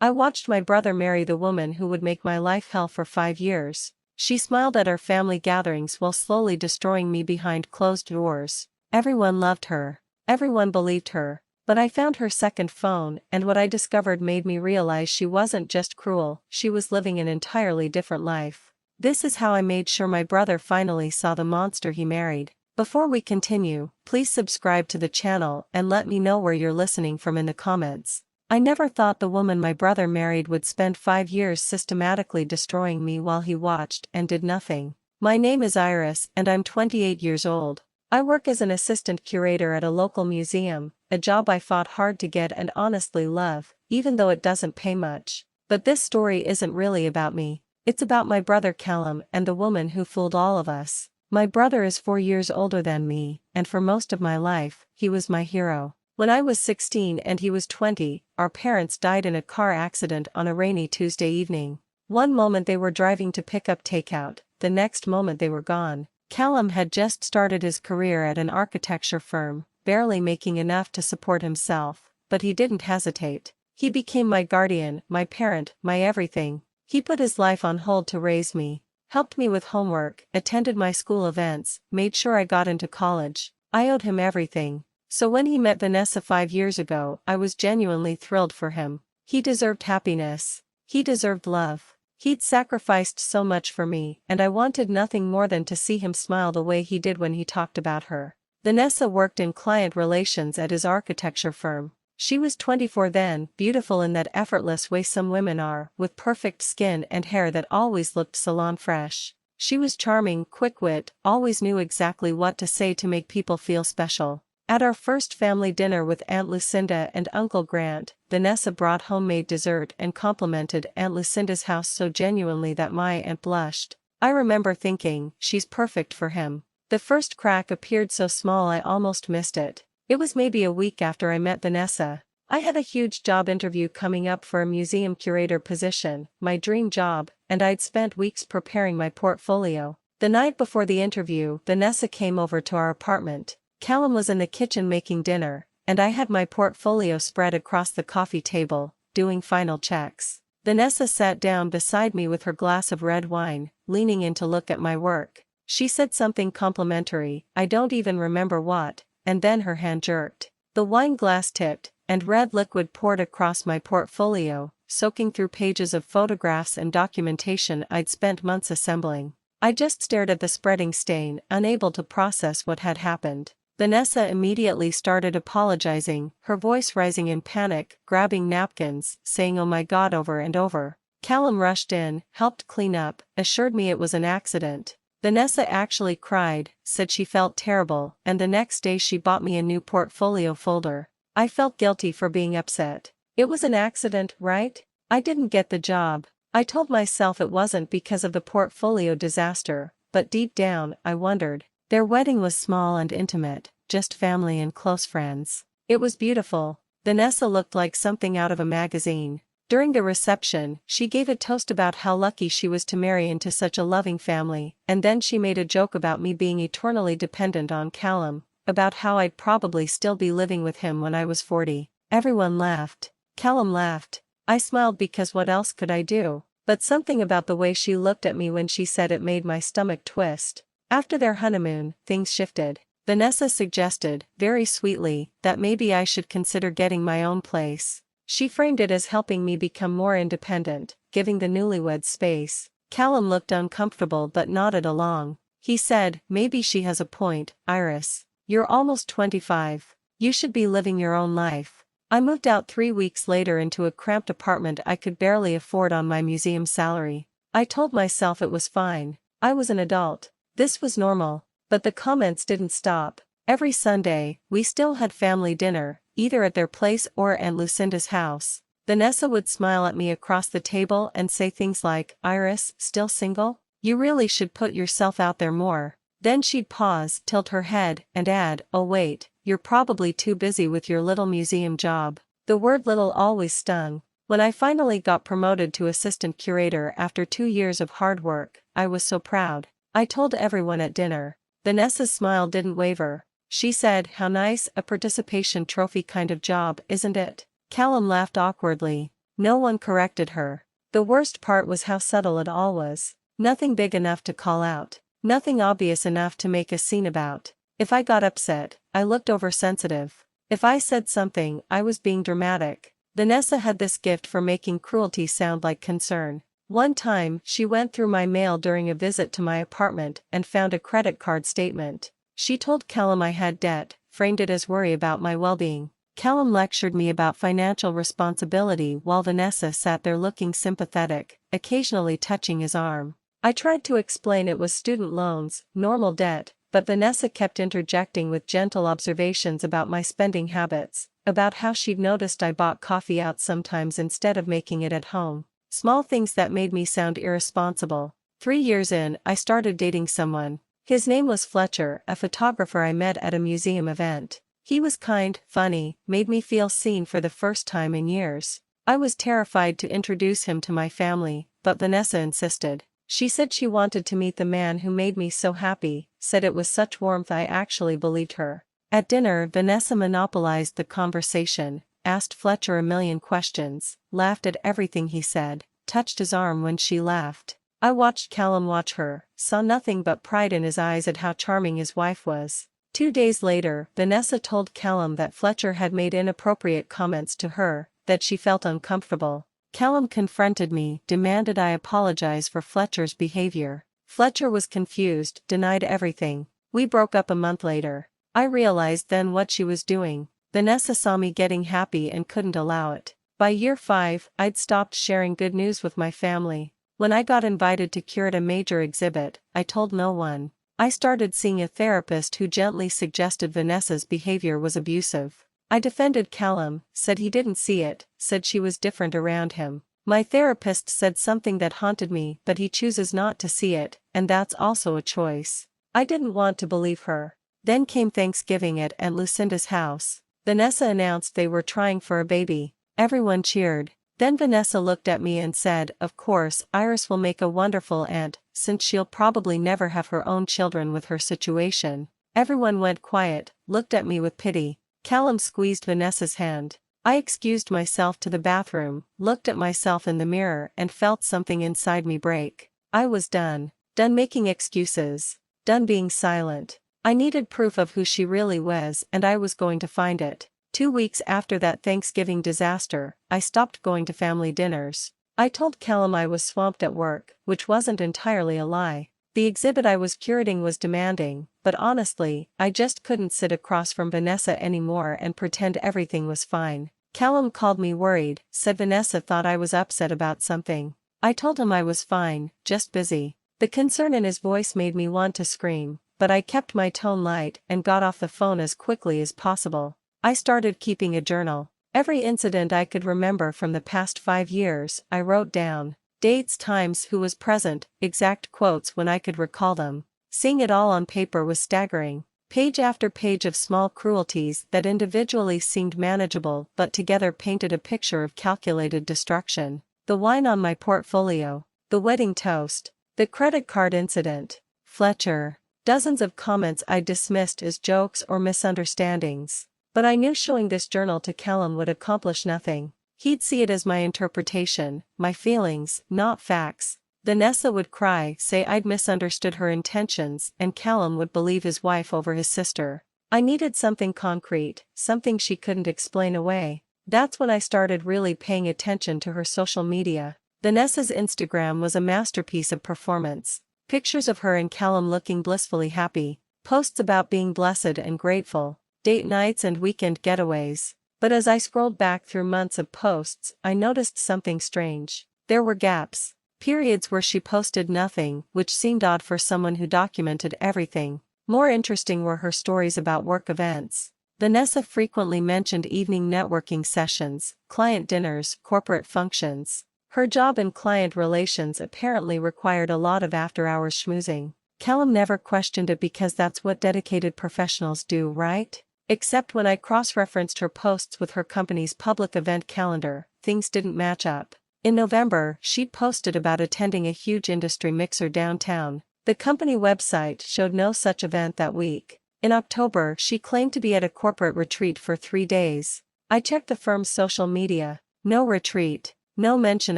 I watched my brother marry the woman who would make my life hell for 5 years. She smiled at our family gatherings while slowly destroying me behind closed doors. Everyone loved her. Everyone believed her. But I found her second phone, and what I discovered made me realize she wasn't just cruel, she was living an entirely different life. This is how I made sure my brother finally saw the monster he married. Before we continue, please subscribe to the channel and let me know where you're listening from in the comments. I never thought the woman my brother married would spend 5 years systematically destroying me while he watched and did nothing. My name is Iris and I'm 28 years old. I work as an assistant curator at a local museum, a job I fought hard to get and honestly love, even though it doesn't pay much. But this story isn't really about me. It's about my brother Callum and the woman who fooled all of us. My brother is 4 years older than me, and for most of my life, he was my hero. When I was 16 and he was 20, our parents died in a car accident on a rainy Tuesday evening. One moment they were driving to pick up takeout, the next moment they were gone. Callum had just started his career at an architecture firm, barely making enough to support himself, but he didn't hesitate. He became my guardian, my parent, my everything. He put his life on hold to raise me, helped me with homework, attended my school events, made sure I got into college. I owed him everything. So when he met Vanessa 5 years ago, I was genuinely thrilled for him. He deserved happiness. He deserved love. He'd sacrificed so much for me, and I wanted nothing more than to see him smile the way he did when he talked about her. Vanessa worked in client relations at his architecture firm. She was 24 then, beautiful in that effortless way some women are, with perfect skin and hair that always looked salon fresh. She was charming, quick-wit, always knew exactly what to say to make people feel special. At our first family dinner with Aunt Lucinda and Uncle Grant, Vanessa brought homemade dessert and complimented Aunt Lucinda's house so genuinely that my aunt blushed. I remember thinking, she's perfect for him. The first crack appeared so small I almost missed it. It was maybe a week after I met Vanessa. I had a huge job interview coming up for a museum curator position, my dream job, and I'd spent weeks preparing my portfolio. The night before the interview, Vanessa came over to our apartment. Callum was in the kitchen making dinner, and I had my portfolio spread across the coffee table, doing final checks. Vanessa sat down beside me with her glass of red wine, leaning in to look at my work. She said something complimentary, I don't even remember what, and then her hand jerked. The wine glass tipped, and red liquid poured across my portfolio, soaking through pages of photographs and documentation I'd spent months assembling. I just stared at the spreading stain, unable to process what had happened. Vanessa immediately started apologizing, her voice rising in panic, grabbing napkins, saying oh my God over and over. Callum rushed in, helped clean up, assured me it was an accident. Vanessa actually cried, said she felt terrible, and the next day she bought me a new portfolio folder. I felt guilty for being upset. It was an accident, right? I didn't get the job. I told myself it wasn't because of the portfolio disaster, but deep down, I wondered. Their wedding was small and intimate, just family and close friends. It was beautiful. Vanessa looked like something out of a magazine. During the reception, she gave a toast about how lucky she was to marry into such a loving family, and then she made a joke about me being eternally dependent on Callum, about how I'd probably still be living with him when I was 40. Everyone laughed. Callum laughed. I smiled because what else could I do? But something about the way she looked at me when she said it made my stomach twist. After their honeymoon, things shifted. Vanessa suggested, very sweetly, that maybe I should consider getting my own place. She framed it as helping me become more independent, giving the newlyweds space. Callum looked uncomfortable but nodded along. He said, maybe she has a point, Iris. You're almost 25. You should be living your own life. I moved out 3 weeks later into a cramped apartment I could barely afford on my museum salary. I told myself it was fine. I was an adult. This was normal. But the comments didn't stop. Every Sunday, we still had family dinner, either at their place or Aunt Lucinda's house. Vanessa would smile at me across the table and say things like, Iris, still single? You really should put yourself out there more. Then she'd pause, tilt her head, and add, oh wait, you're probably too busy with your little museum job. The word little always stung. When I finally got promoted to assistant curator after 2 years of hard work, I was so proud. I told everyone at dinner. Vanessa's smile didn't waver. She said, how nice, a participation trophy kind of job, isn't it? Callum laughed awkwardly. No one corrected her. The worst part was how subtle it all was. Nothing big enough to call out. Nothing obvious enough to make a scene about. If I got upset, I looked oversensitive. If I said something, I was being dramatic. Vanessa had this gift for making cruelty sound like concern. One time, she went through my mail during a visit to my apartment and found a credit card statement. She told Callum I had debt, framed it as worry about my well-being. Callum lectured me about financial responsibility while Vanessa sat there looking sympathetic, occasionally touching his arm. I tried to explain it was student loans, normal debt, but Vanessa kept interjecting with gentle observations about my spending habits, about how she'd noticed I bought coffee out sometimes instead of making it at home. Small things that made me sound irresponsible. 3 years in, I started dating someone. His name was Fletcher, a photographer I met at a museum event. He was kind, funny, made me feel seen for the first time in years. I was terrified to introduce him to my family, but Vanessa insisted. She said she wanted to meet the man who made me so happy, said it with such warmth I actually believed her. At dinner, Vanessa monopolized the conversation, asked Fletcher a million questions, laughed at everything he said, touched his arm when she laughed. I watched Callum watch her, saw nothing but pride in his eyes at how charming his wife was. 2 days later, Vanessa told Callum that Fletcher had made inappropriate comments to her, that she felt uncomfortable. Callum confronted me, demanded I apologize for Fletcher's behavior. Fletcher was confused, denied everything. We broke up a month later. I realized then what she was doing. Vanessa saw me getting happy and couldn't allow it. By year 5, I'd stopped sharing good news with my family. When I got invited to curate a major exhibit, I told no one. I started seeing a therapist who gently suggested Vanessa's behavior was abusive. I defended Callum, said he didn't see it, said she was different around him. My therapist said something that haunted me, but he chooses not to see it, and that's also a choice. I didn't want to believe her. Then came Thanksgiving at Aunt Lucinda's house. Vanessa announced they were trying for a baby. Everyone cheered. Then Vanessa looked at me and said, "Of course, Iris will make a wonderful aunt, since she'll probably never have her own children with her situation." Everyone went quiet, looked at me with pity. Callum squeezed Vanessa's hand. I excused myself to the bathroom, looked at myself in the mirror and felt something inside me break. I was done. Done making excuses. Done being silent. I needed proof of who she really was, and I was going to find it. 2 weeks after that Thanksgiving disaster, I stopped going to family dinners. I told Callum I was swamped at work, which wasn't entirely a lie. The exhibit I was curating was demanding, but honestly, I just couldn't sit across from Vanessa anymore and pretend everything was fine. Callum called me worried, said Vanessa thought I was upset about something. I told him I was fine, just busy. The concern in his voice made me want to scream, but I kept my tone light and got off the phone as quickly as possible. I started keeping a journal. Every incident I could remember from the past 5 years, I wrote down. Dates, times, who was present, exact quotes when I could recall them. Seeing it all on paper was staggering. Page after page of small cruelties that individually seemed manageable but together painted a picture of calculated destruction. The wine on my portfolio. The wedding toast. The credit card incident. Fletcher. Dozens of comments I dismissed as jokes or misunderstandings. But I knew showing this journal to Callum would accomplish nothing. He'd see it as my interpretation, my feelings, not facts. Vanessa would cry, say I'd misunderstood her intentions, and Callum would believe his wife over his sister. I needed something concrete, something she couldn't explain away. That's when I started really paying attention to her social media. Vanessa's Instagram was a masterpiece of performance. Pictures of her and Callum looking blissfully happy. Posts about being blessed and grateful. Date nights and weekend getaways. But as I scrolled back through months of posts, I noticed something strange. There were gaps. Periods where she posted nothing, which seemed odd for someone who documented everything. More interesting were her stories about work events. Vanessa frequently mentioned evening networking sessions, client dinners, corporate functions. Her job and client relations apparently required a lot of after-hours schmoozing. Callum never questioned it because that's what dedicated professionals do, right? Except when I cross-referenced her posts with her company's public event calendar, things didn't match up. In November, she'd posted about attending a huge industry mixer downtown. The company website showed no such event that week. In October, she claimed to be at a corporate retreat for 3 days. I checked the firm's social media. No retreat. No mention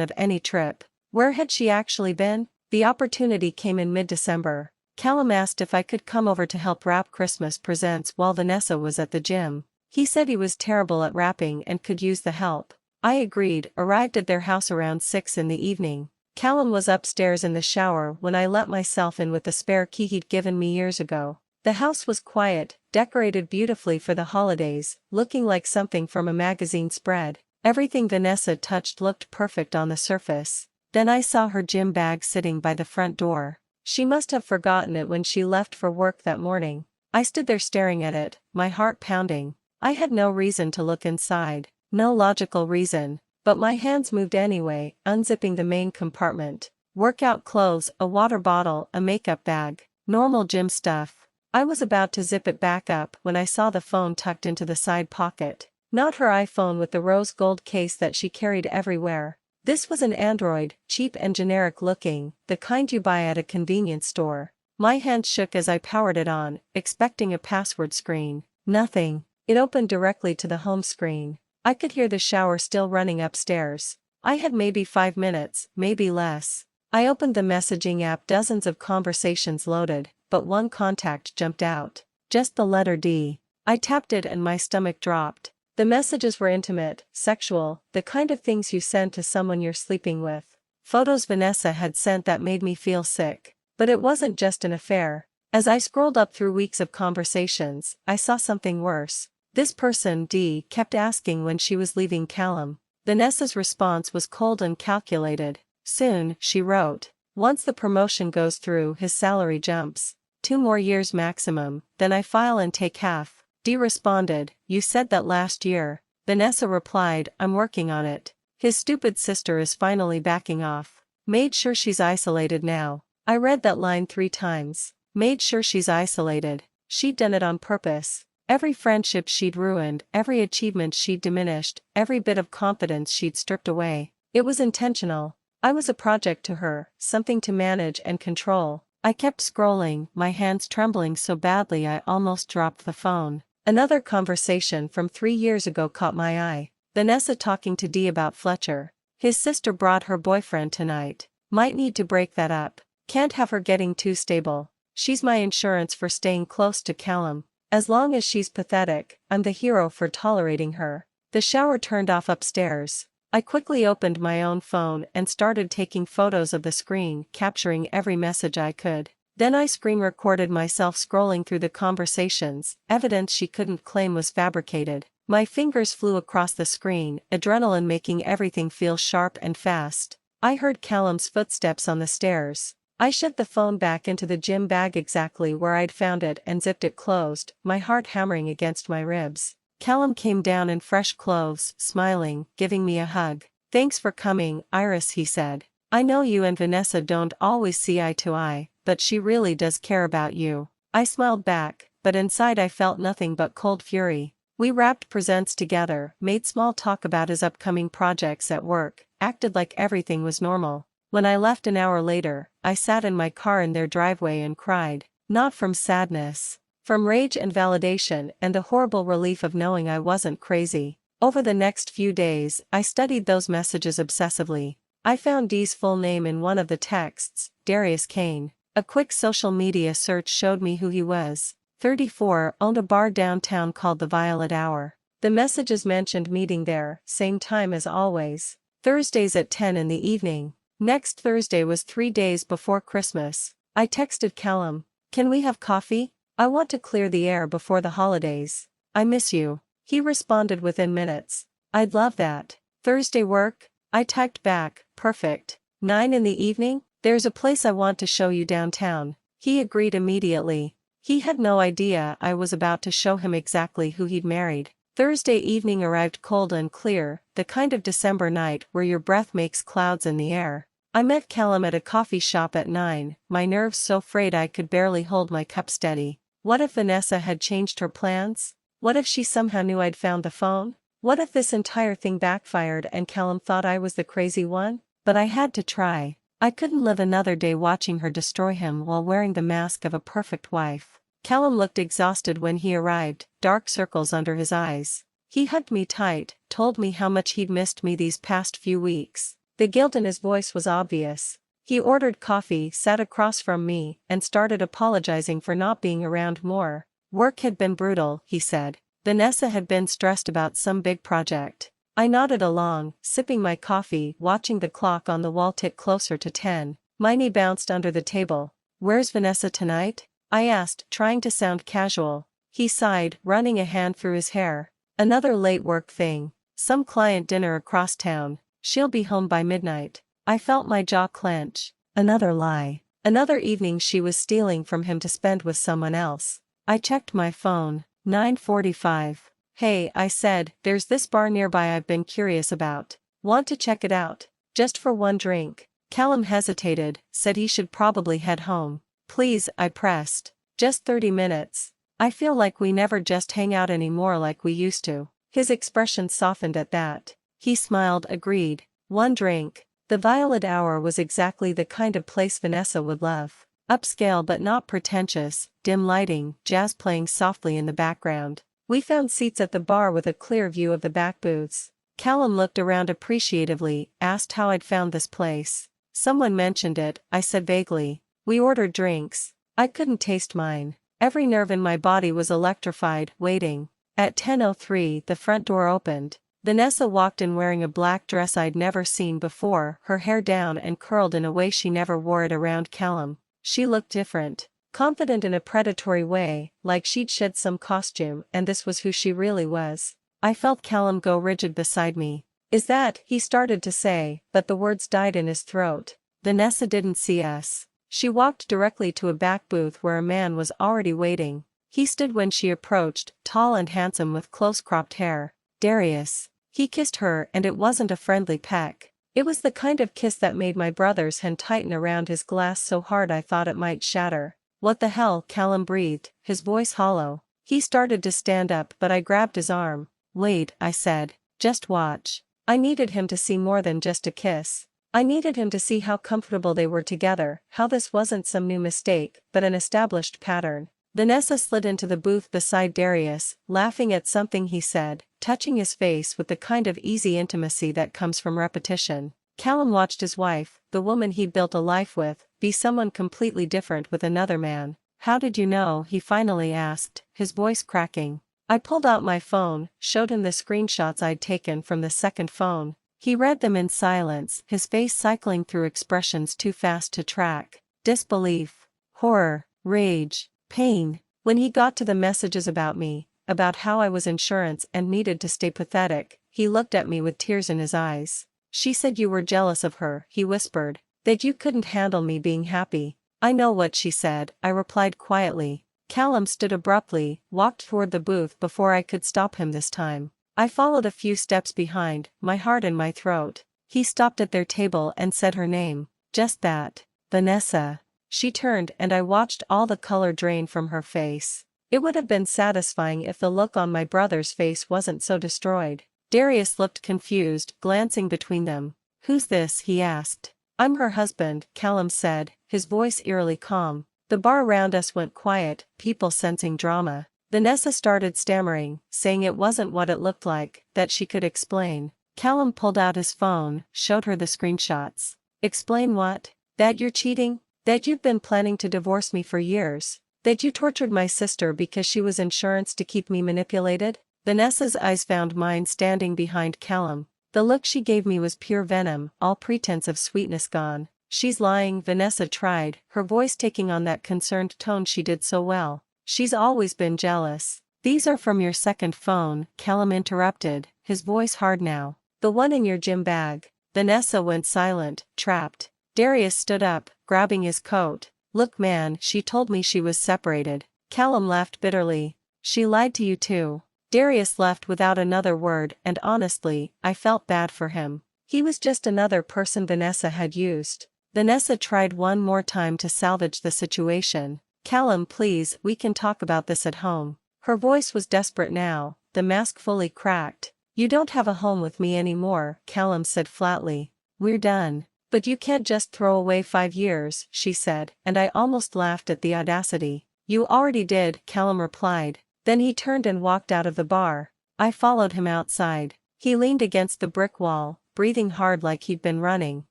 of any trip. Where had she actually been? The opportunity came in mid-December. Callum asked if I could come over to help wrap Christmas presents while Vanessa was at the gym. He said he was terrible at wrapping and could use the help. I agreed, arrived at their house around 6 in the evening. Callum was upstairs in the shower when I let myself in with the spare key he'd given me years ago. The house was quiet, decorated beautifully for the holidays, looking like something from a magazine spread. Everything Vanessa touched looked perfect on the surface. Then I saw her gym bag sitting by the front door. She must have forgotten it when she left for work that morning. I stood there staring at it, my heart pounding. I had no reason to look inside, no logical reason, but my hands moved anyway, unzipping the main compartment. Workout clothes, a water bottle, a makeup bag, normal gym stuff. I was about to zip it back up when I saw the phone tucked into the side pocket. Not her iPhone with the rose gold case that she carried everywhere. This was an Android, cheap and generic looking, the kind you buy at a convenience store. My hand shook as I powered it on, expecting a password screen. Nothing. It opened directly to the home screen. I could hear the shower still running upstairs. I had maybe 5 minutes, maybe less. I opened the messaging app, dozens of conversations loaded, but one contact jumped out. Just the letter D. I tapped it and my stomach dropped. The messages were intimate, sexual, the kind of things you send to someone you're sleeping with. Photos Vanessa had sent that made me feel sick. But it wasn't just an affair. As I scrolled up through weeks of conversations, I saw something worse. This person, D, kept asking when she was leaving Callum. Vanessa's response was cold and calculated. Soon, she wrote. Once the promotion goes through, his salary jumps. 2 more years maximum, then I file and take half. D responded, you said that last year. Vanessa replied, I'm working on it. His stupid sister is finally backing off. Made sure she's isolated now. I read that line 3 times. Made sure she's isolated. She'd done it on purpose. Every friendship she'd ruined, every achievement she'd diminished, every bit of confidence she'd stripped away. It was intentional. I was a project to her, something to manage and control. I kept scrolling, my hands trembling so badly I almost dropped the phone. Another conversation from 3 years ago caught my eye. Vanessa talking to D about Fletcher. His sister brought her boyfriend tonight. Might need to break that up. Can't have her getting too stable. She's my insurance for staying close to Callum. As long as she's pathetic, I'm the hero for tolerating her. The shower turned off upstairs. I quickly opened my own phone and started taking photos of the screen, capturing every message I could. Then I screen recorded myself scrolling through the conversations, evidence she couldn't claim was fabricated. My fingers flew across the screen, adrenaline making everything feel sharp and fast. I heard Callum's footsteps on the stairs. I shoved the phone back into the gym bag exactly where I'd found it and zipped it closed, my heart hammering against my ribs. Callum came down in fresh clothes, smiling, giving me a hug. Thanks for coming, Iris, he said. I know you and Vanessa don't always see eye to eye, but she really does care about you. I smiled back, but inside I felt nothing but cold fury. We wrapped presents together, made small talk about his upcoming projects at work, acted like everything was normal. When I left an hour later, I sat in my car in their driveway and cried. Not from sadness. From rage and validation and the horrible relief of knowing I wasn't crazy. Over the next few days, I studied those messages obsessively. I found D's full name in one of the texts, Darius Kane. A quick social media search showed me who he was. 34, owned a bar downtown called the Violet Hour. The messages mentioned meeting there, same time as always. Thursdays at 10 in the evening. Next Thursday was 3 days before Christmas. I texted Callum, can we have coffee? I want to clear the air before the holidays. I miss you. He responded within minutes. I'd love that. Thursday work? I typed back, perfect. 9 in the evening? There's a place I want to show you downtown. He agreed immediately. He had no idea I was about to show him exactly who he'd married. Thursday evening arrived cold and clear, the kind of December night where your breath makes clouds in the air. I met Callum at a coffee shop at 9, my nerves so frayed I could barely hold my cup steady. What if Vanessa had changed her plans? What if she somehow knew I'd found the phone? What if this entire thing backfired and Callum thought I was the crazy one? But I had to try. I couldn't live another day watching her destroy him while wearing the mask of a perfect wife. Callum looked exhausted when he arrived, dark circles under his eyes. He hugged me tight, told me how much he'd missed me these past few weeks. The guilt in his voice was obvious. He ordered coffee, sat across from me, and started apologizing for not being around more. Work had been brutal, he said. Vanessa had been stressed about some big project. I nodded along, sipping my coffee, watching the clock on the wall tick closer to 10. My knee bounced under the table. "Where's Vanessa tonight?" I asked, trying to sound casual. He sighed, running a hand through his hair. "Another late work thing. Some client dinner across town. She'll be home by midnight." I felt my jaw clench. Another lie. Another evening she was stealing from him to spend with someone else. I checked my phone. 9:45. "Hey," I said, "there's this bar nearby I've been curious about. Want to check it out? Just for one drink." Callum hesitated, said he should probably head home. "Please," I pressed. "Just 30 minutes. I feel like we never just hang out anymore like we used to." His expression softened at that. He smiled, agreed. One drink. The Violet Hour was exactly the kind of place Vanessa would love. Upscale but not pretentious, dim lighting, jazz playing softly in the background. We found seats at the bar with a clear view of the back booths. Callum looked around appreciatively, asked how I'd found this place. "Someone mentioned it," I said vaguely. We ordered drinks. I couldn't taste mine. Every nerve in my body was electrified, waiting. At 10:03 the front door opened. Vanessa walked in wearing a black dress I'd never seen before, her hair down and curled in a way she never wore it around Callum. She looked different. Confident in a predatory way, like she'd shed some costume and this was who she really was. I felt Callum go rigid beside me. "Is that," he started to say, but the words died in his throat. Vanessa didn't see us. She walked directly to a back booth where a man was already waiting. He stood when she approached, tall and handsome with close-cropped hair. "Darius." He kissed her and it wasn't a friendly peck. It was the kind of kiss that made my brother's hand tighten around his glass so hard I thought it might shatter. "What the hell?" Callum breathed, his voice hollow. He started to stand up but I grabbed his arm. "Wait," I said. "Just watch." I needed him to see more than just a kiss. I needed him to see how comfortable they were together, how this wasn't some new mistake, but an established pattern. Vanessa slid into the booth beside Darius, laughing at something he said, touching his face with the kind of easy intimacy that comes from repetition. Callum watched his wife, the woman he'd built a life with, be someone completely different with another man. "How did you know?" he finally asked, his voice cracking. I pulled out my phone, showed him the screenshots I'd taken from the second phone. He read them in silence, his face cycling through expressions too fast to track. Disbelief, horror, rage, pain. When he got to the messages about me, about how I was insurance and needed to stay pathetic, he looked at me with tears in his eyes. "She said you were jealous of her," he whispered. "That you couldn't handle me being happy." "I know what she said," I replied quietly. Callum stood abruptly, walked toward the booth before I could stop him this time. I followed a few steps behind, my heart in my throat. He stopped at their table and said her name. Just that. "Vanessa." She turned and I watched all the color drain from her face. It would have been satisfying if the look on my brother's face wasn't so destroyed. Darius looked confused, glancing between them. "Who's this?" he asked. "I'm her husband," Callum said, his voice eerily calm. The bar around us went quiet, people sensing drama. Vanessa started stammering, saying it wasn't what it looked like, that she could explain. Callum pulled out his phone, showed her the screenshots. "Explain what? That you're cheating? That you've been planning to divorce me for years? That you tortured my sister because she was insurance to keep me manipulated?" Vanessa's eyes found mine standing behind Callum. The look she gave me was pure venom, all pretense of sweetness gone. "She's lying," Vanessa tried, her voice taking on that concerned tone she did so well. "She's always been jealous." "These are from your second phone," Callum interrupted, his voice hard now. "The one in your gym bag." Vanessa went silent, trapped. Darius stood up, grabbing his coat. "Look man, she told me she was separated." Callum laughed bitterly. "She lied to you too." Darius left without another word and honestly, I felt bad for him. He was just another person Vanessa had used. Vanessa tried one more time to salvage the situation. "Callum, please, we can talk about this at home." Her voice was desperate now, the mask fully cracked. "You don't have a home with me anymore," Callum said flatly. "We're done." "But you can't just throw away 5 years," she said, and I almost laughed at the audacity. "You already did," Callum replied. Then he turned and walked out of the bar. I followed him outside. He leaned against the brick wall, breathing hard like he'd been running.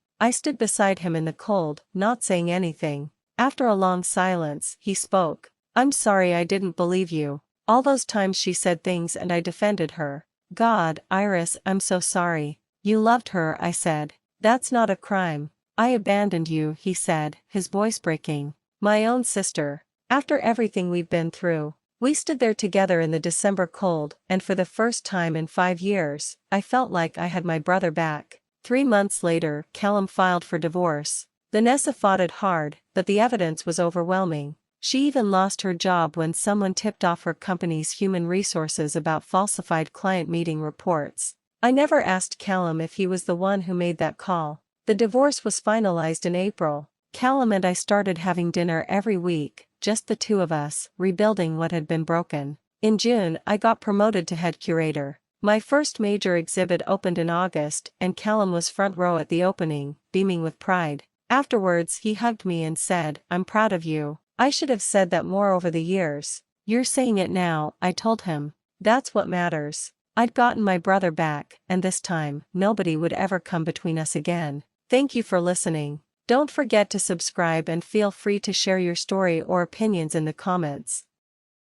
I stood beside him in the cold, not saying anything. After a long silence, he spoke. "I'm sorry I didn't believe you. All those times she said things and I defended her. God, Iris, I'm so sorry." "You loved her," I said. "That's not a crime." "I abandoned you," he said, his voice breaking. "My own sister. After everything we've been through." We stood there together in the December cold, and for the first time in 5 years, I felt like I had my brother back. 3 months later, Callum filed for divorce. Vanessa fought it hard, but the evidence was overwhelming. She even lost her job when someone tipped off her company's human resources about falsified client meeting reports. I never asked Callum if he was the one who made that call. The divorce was finalized in April. Callum and I started having dinner every week, just the two of us, rebuilding what had been broken. In June, I got promoted to head curator. My first major exhibit opened in August, and Callum was front row at the opening, beaming with pride. Afterwards, he hugged me and said, "I'm proud of you." I should have said that more over the years. "You're saying it now," I told him. "That's what matters." I'd gotten my brother back, and this time, nobody would ever come between us again. Thank you for listening. Don't forget to subscribe and feel free to share your story or opinions in the comments.